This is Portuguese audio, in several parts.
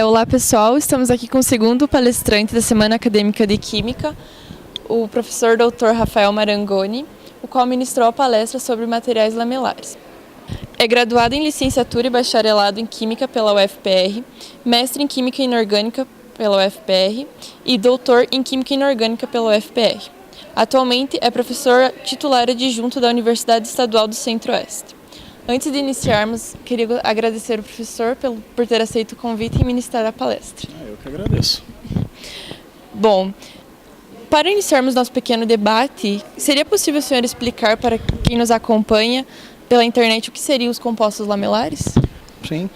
Olá pessoal, estamos aqui com o segundo palestrante da Semana Acadêmica de Química, o professor Dr. Rafael Marangoni, o qual ministrou a palestra sobre materiais lamelares. É graduado em licenciatura e bacharelado em Química pela UFPR, mestre em Química Inorgânica pela UFPR e doutor em Química Inorgânica pela UFPR. Atualmente é professor titular adjunto da Universidade Estadual do Centro-Oeste. Antes de iniciarmos, queria agradecer ao professor por ter aceito o convite e ministrar a palestra. Eu que agradeço. Bom, para iniciarmos nosso pequeno debate, seria possível o senhor explicar para quem nos acompanha pela internet o que seriam os compostos lamelares? Sim.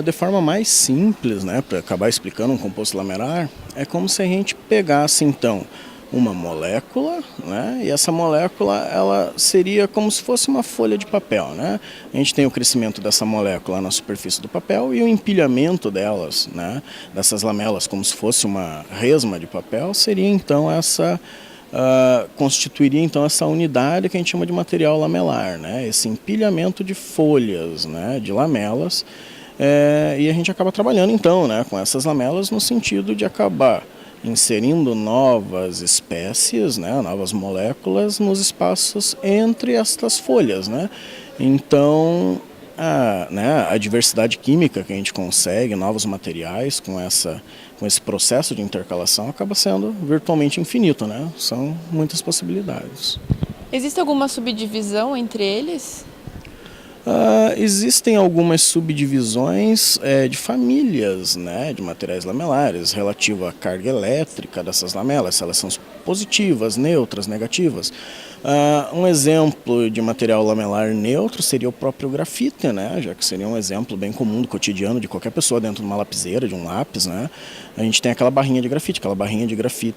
De forma mais simples, né, para acabar explicando um composto lamelar, é como se a gente pegasse então uma molécula, né? E essa molécula ela seria como se fosse uma folha de papel, né? A gente tem o crescimento dessa molécula na superfície do papel e o empilhamento delas, né? Dessas lamelas como se fosse uma resma de papel, seria então constituiria então essa unidade que a gente chama de material lamelar, né? Esse empilhamento de folhas, né? De lamelas, e a gente acaba trabalhando então, né? Com essas lamelas no sentido de acabar inserindo novas espécies, né, novas moléculas nos espaços entre estas folhas, né? Então, a diversidade química que a gente consegue, novos materiais com esse processo de intercalação acaba sendo virtualmente infinito, né? São muitas possibilidades. Existe alguma subdivisão entre eles? Existem algumas subdivisões de famílias, né, de materiais lamelares relativo à carga elétrica dessas lamelas, se elas são positivas, neutras, negativas. Um exemplo de material lamelar neutro seria o próprio grafite, né, já que seria um exemplo bem comum do cotidiano de qualquer pessoa dentro de uma lapiseira, de um lápis, né. A gente tem aquela barrinha de grafite,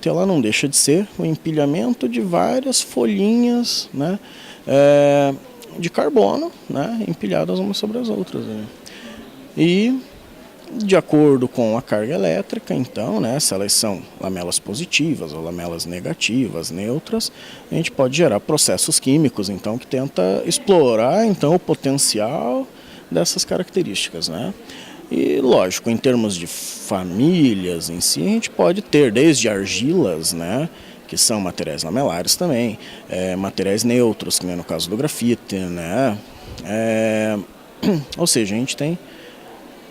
ela não deixa de ser o empilhamento de várias folhinhas, né, de carbono, né, empilhadas umas sobre as outras, né. E de acordo com a carga elétrica, então, né, se elas são lamelas positivas ou lamelas negativas, neutras, a gente pode gerar processos químicos, então, que tenta explorar, então, o potencial dessas características, né. E, lógico, em termos de famílias em si, a gente pode ter desde argilas, né, que são materiais lamelares também, materiais neutros, que nem no caso do grafite, né? Ou seja, a gente tem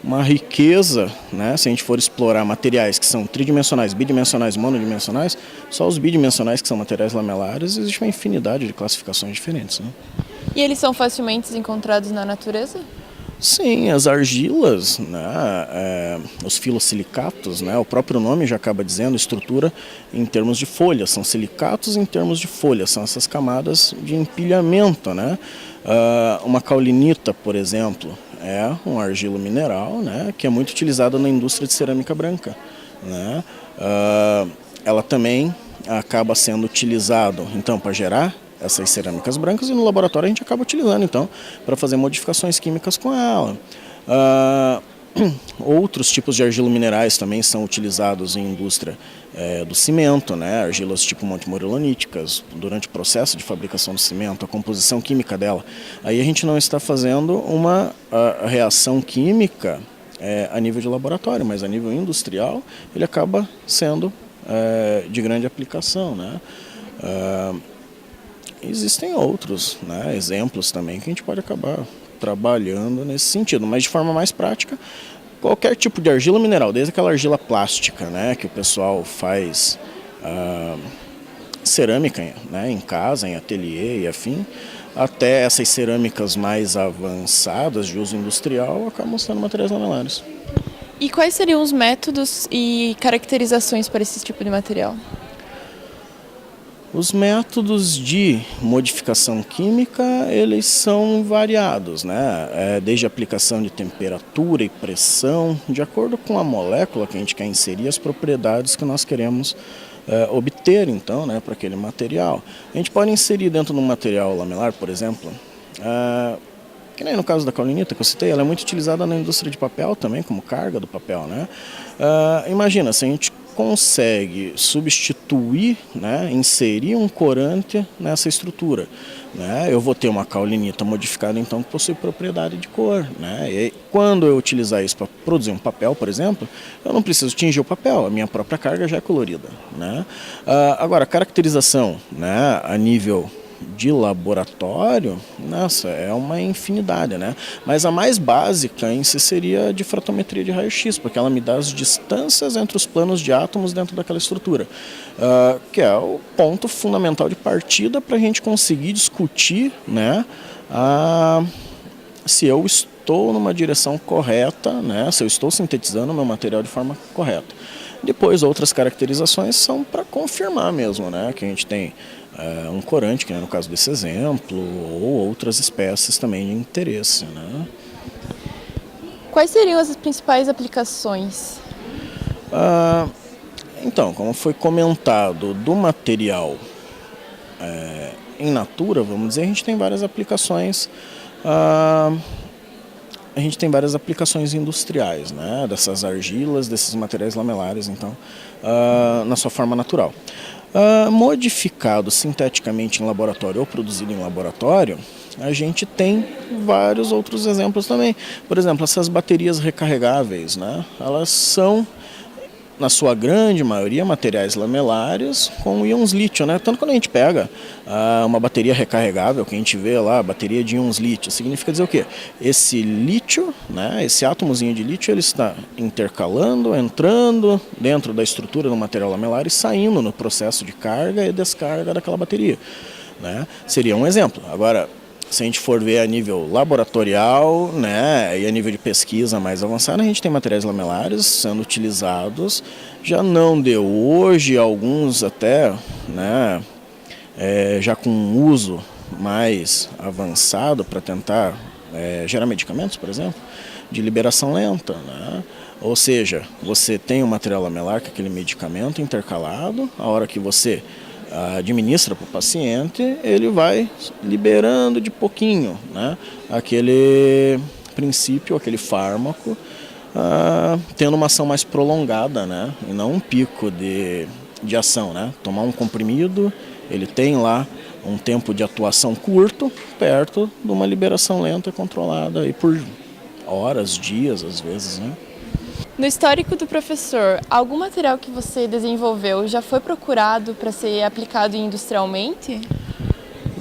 uma riqueza, né? Se a gente for explorar materiais que são tridimensionais, bidimensionais, monodimensionais, só os bidimensionais que são materiais lamelares, existe uma infinidade de classificações diferentes, né? E eles são facilmente encontrados na natureza? Sim, as argilas, né, os filosilicatos, né, o próprio nome já acaba dizendo, estrutura em termos de folhas, são silicatos em termos de folhas, são essas camadas de empilhamento, né. Uma caulinita, por exemplo, é um argilo mineral, né, que é muito utilizada na indústria de cerâmica branca, né. Ela também acaba sendo utilizada então para gerar essas cerâmicas brancas e no laboratório a gente acaba utilizando então para fazer modificações químicas com ela. Outros tipos de argila minerais também são utilizados em indústria do cimento, né? Argilas tipo montemorilaníticas, durante o processo de fabricação do cimento, a composição química dela. Aí a gente não está fazendo uma reação química a nível de laboratório, mas a nível industrial ele acaba sendo de grande aplicação, né? Existem outros, né, exemplos também que a gente pode acabar trabalhando nesse sentido, mas de forma mais prática, qualquer tipo de argila mineral, desde aquela argila plástica, né, que o pessoal faz cerâmica, né, em casa, em ateliê e afim, até essas cerâmicas mais avançadas de uso industrial acabam sendo materiais lamelares. E quais seriam os métodos e caracterizações para esse tipo de material? Os métodos de modificação química, eles são variados, né? Desde a aplicação de temperatura e pressão, de acordo com a molécula que a gente quer inserir, as propriedades que nós queremos obter, então, né, para aquele material. A gente pode inserir dentro de um material lamelar, por exemplo, que nem no caso da caulinita que eu citei, ela é muito utilizada na indústria de papel também, como carga do papel, né? Imagina, se a gente consegue substituir, né, inserir um corante nessa estrutura, né? Eu vou ter uma caulinita modificada, então, que possui propriedade de cor, né? E quando eu utilizar isso para produzir um papel, por exemplo, eu não preciso tingir o papel, a minha própria carga já é colorida, né? Agora, caracterização, né, a nível de laboratório, nossa, é uma infinidade, né? Mas a mais básica em si seria a difratometria de raio-x, porque ela me dá as distâncias entre os planos de átomos dentro daquela estrutura, que é o ponto fundamental de partida para a gente conseguir discutir, né, se eu estou numa direção correta, né, se eu estou sintetizando o meu material de forma correta. Depois, outras caracterizações são para confirmar mesmo, né, que a gente tem um corante, que é no caso desse exemplo, ou outras espécies também de interesse, né? Quais seriam as principais aplicações? Então, como foi comentado, do material in natura, vamos dizer, a gente tem várias aplicações. A gente tem várias aplicações industriais, né, dessas argilas, desses materiais lamelares, então, na sua forma natural. Modificado sinteticamente em laboratório ou produzido em laboratório, a gente tem vários outros exemplos também. Por exemplo, essas baterias recarregáveis, né, elas são, na sua grande maioria, materiais lamelares com íons lítio, né? Tanto quando a gente pega uma bateria recarregável, que a gente vê lá, bateria de íons lítio, significa dizer o quê? Esse lítio, né, esse átomozinho de lítio, ele está intercalando, entrando dentro da estrutura do material lamelar e saindo no processo de carga e descarga daquela bateria, né? Seria um exemplo. Agora, se a gente for ver a nível laboratorial, né, e a nível de pesquisa mais avançada, a gente tem materiais lamelares sendo utilizados, já não de hoje, alguns até, né, já com um uso mais avançado para tentar gerar medicamentos, por exemplo, de liberação lenta, né? Ou seja, você tem um material lamelar com aquele medicamento intercalado, a hora que você administra para o paciente, ele vai liberando de pouquinho, né, aquele princípio, aquele fármaco, tendo uma ação mais prolongada, né, e não um pico de ação, né. Tomar um comprimido, ele tem lá um tempo de atuação curto, perto de uma liberação lenta e controlada aí por horas, dias, às vezes, né. No histórico do professor, algum material que você desenvolveu já foi procurado para ser aplicado industrialmente?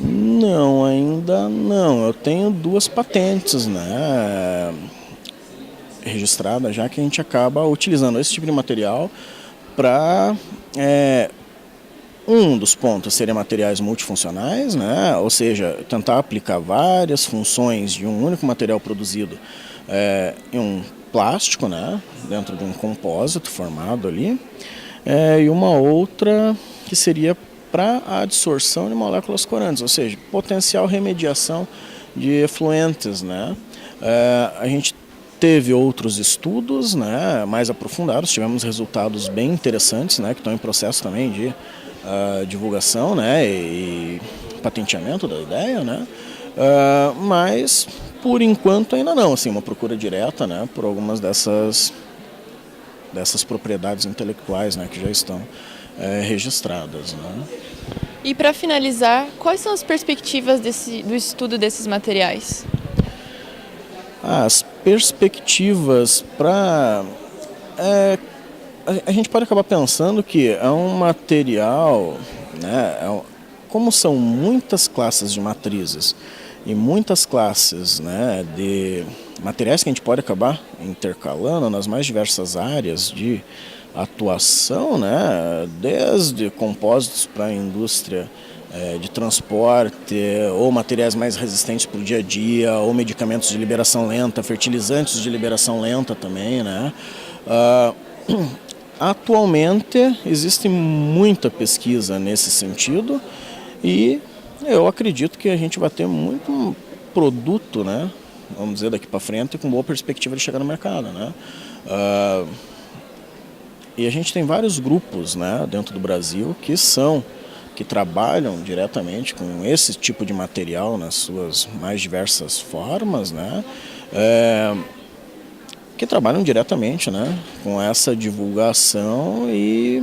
Não, ainda não. Eu tenho 2 patentes, né, registradas já, que a gente acaba utilizando esse tipo de material para... um dos pontos seria materiais multifuncionais, né, ou seja, tentar aplicar várias funções de um único material produzido em um plástico, né, dentro de um compósito formado ali, e uma outra que seria para a adsorção de moléculas corantes, ou seja, potencial remediação de efluentes, né. A gente teve outros estudos, né, mais aprofundados, tivemos resultados bem interessantes, né, que estão em processo também de divulgação, né, e patenteamento da ideia, né, mas por enquanto ainda não, assim, uma procura direta, né, por algumas dessas propriedades intelectuais, né, que já estão registradas, né. E para finalizar, quais são as perspectivas do estudo desses materiais? As perspectivas para... a gente pode acabar pensando que é um material, né, como são muitas classes de matrizes e muitas classes, né, de materiais que a gente pode acabar intercalando nas mais diversas áreas de atuação, né, desde compósitos para a indústria de transporte, ou materiais mais resistentes para o dia a dia, ou medicamentos de liberação lenta, fertilizantes de liberação lenta também, né. Atualmente existe muita pesquisa nesse sentido e eu acredito que a gente vai ter muito produto, né, vamos dizer, daqui para frente, com boa perspectiva de chegar no mercado, né. E a gente tem vários grupos, né, dentro do Brasil que trabalham diretamente com esse tipo de material nas suas mais diversas formas, né. que trabalham diretamente, né, com essa divulgação e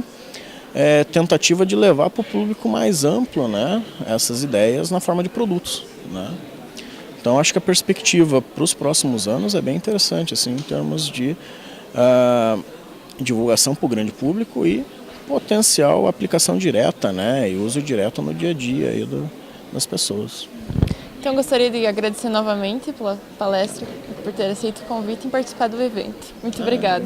tentativa de levar para o público mais amplo, né, essas ideias na forma de produtos, né. Então acho que a perspectiva para os próximos anos é bem interessante, assim, em termos de divulgação para o grande público e potencial aplicação direta, né, e uso direto no dia a dia aí das pessoas. Então gostaria de agradecer novamente pela palestra, por ter aceito o convite e participar do evento. Muito obrigada.